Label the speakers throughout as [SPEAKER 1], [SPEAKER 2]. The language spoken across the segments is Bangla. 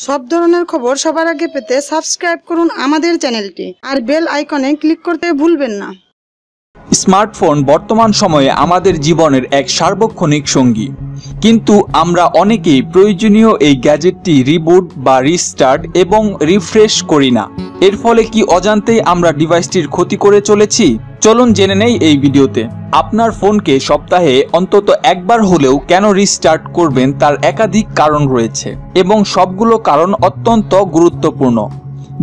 [SPEAKER 1] সব ধরনের খবর সবার আগে পেতে সাবস্ক্রাইব করুন আমাদের চ্যানেলটি আর বেল আইকনে ক্লিক করতে ভুলবেন না।
[SPEAKER 2] স্মার্টফোন বর্তমান সময়ে আমাদের জীবনের এক সার্বক্ষণিক সঙ্গী, কিন্তু আমরা অনেকেই প্রয়োজনীয় এই গ্যাজেটটি রিবুট বা রিস্টার্ট এবং রিফ্রেশ করি না। এর ফলে কি অজান্তেই আমরা ডিভাইসটির ক্ষতি করে চলেছি? চলুন জেনে নেই এই ভিডিওতে। আপনার ফোনকে সপ্তাহে অন্তত একবার হলেও কেন রিস্টার্ট করবেন তার একাধিক কারণ রয়েছে এবং সবগুলো কারণ অত্যন্ত গুরুত্বপূর্ণ।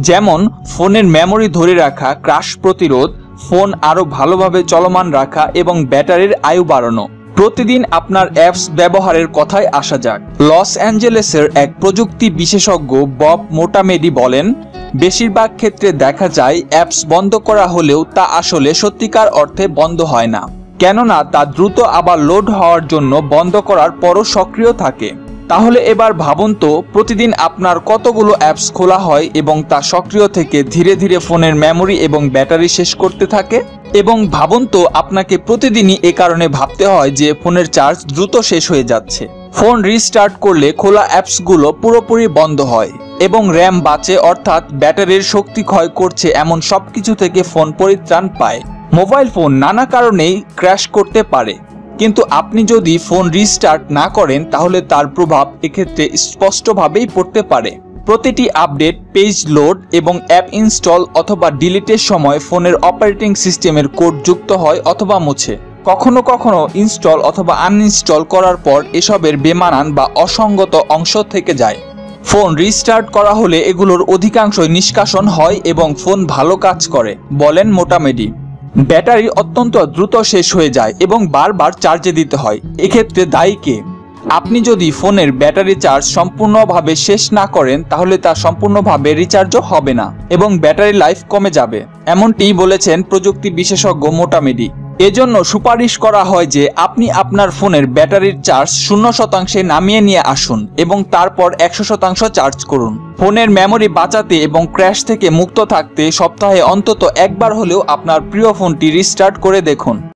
[SPEAKER 2] যেমন ফোনের মেমোরি ধরে রাখা, ক্র্যাশ প্রতিরোধ, ফোন আরো ভালোভাবে চলমান রাখা এবং ব্যাটারির আয়ু বাড়ানো। প্রতিদিন আপনার অ্যাপস ব্যবহারের কথায় আসা যাক। লস অ্যাঞ্জেলেসের এক প্রযুক্তি বিশেষজ্ঞ বব মোটামেডি বলেন, বেশিরভাগ ক্ষেত্রে দেখা যায় অ্যাপস বন্ধ করা হলেও তা আসলে সত্যিকার অর্থে বন্ধ হয় না, কেননা তা দ্রুত আবার লোড হওয়ার জন্য বন্ধ করার পরও সক্রিয় থাকে। তাহলে এবার ভাবুন তো, প্রতিদিন আপনার কতগুলো অ্যাপস খোলা হয় এবং তা সক্রিয় থেকে ধীরে ধীরে ফোনের মেমোরি এবং ব্যাটারি শেষ করতে থাকে। এবং ভাবুন তো, আপনাকে প্রতিদিনই এ কারণে ভাবতে হয় যে ফোনের চার্জ দ্রুত শেষ হয়ে যাচ্ছে। ফোন রিস্টার্ট করলে খোলা অ্যাপসগুলো পুরোপুরি বন্ধ হয় এবং র্যাম বাঁচে, অর্থাৎ ব্যাটারির শক্তি ক্ষয় করছে এমন সবকিছু থেকে ফোন পরিত্রাণ পায়। মোবাইল ফোন নানা কারণেই ক্র্যাশ করতে পারে, কিন্তু আপনি যদি ফোন রিস্টার্ট না করেন তাহলে তার প্রভাব এক্ষেত্রে স্পষ্টভাবেই পড়তে পারে। প্রতিটি আপডেট, পেজ লোড এবং অ্যাপ ইনস্টল অথবা ডিলিটের সময় ফোনের অপারেটিং সিস্টেমের কোড যুক্ত হয় অথবা মুছে। কখনো কখনো ইনস্টল অথবা আনইনস্টল করার পর এসবের বেমানান বা অসঙ্গত অংশ থেকে যায়। ফোন রিস্টার্ট করা হলে এগুলোর অধিকাংশই নিষ্কাশন হয় এবং ফোন ভালো কাজ করে, বলেন মোটামেডি। ব্যাটারি অত্যন্ত দ্রুত শেষ হয়ে যায় এবং বারবার চার্জে দিতে হয়। এক্ষেত্রে দায়ী কে? আপনি যদি ফোনের ব্যাটারি চার্জ সম্পূর্ণভাবে শেষ না করেন তাহলে তা সম্পূর্ণভাবে রিচার্জও হবে না এবং ব্যাটারি লাইফ কমে যাবে, এমনটিই বলেছেন প্রযুক্তি বিশেষজ্ঞ মোটামেডি। এজন্য সুপারিশ করা হয় যে আপনি আপনার ফোনের ব্যাটারির চার্জ 0% নামিয়ে নিয়ে আসুন এবং তারপর 100% চার্জ করুন। ফোনের মেমোরি বাঁচাতে এবং ক্র্যাশ থেকে মুক্ত থাকতে সপ্তাহে অন্তত একবার হলেও আপনার প্রিয় ফোনটি রিস্টার্ট করে দেখুন।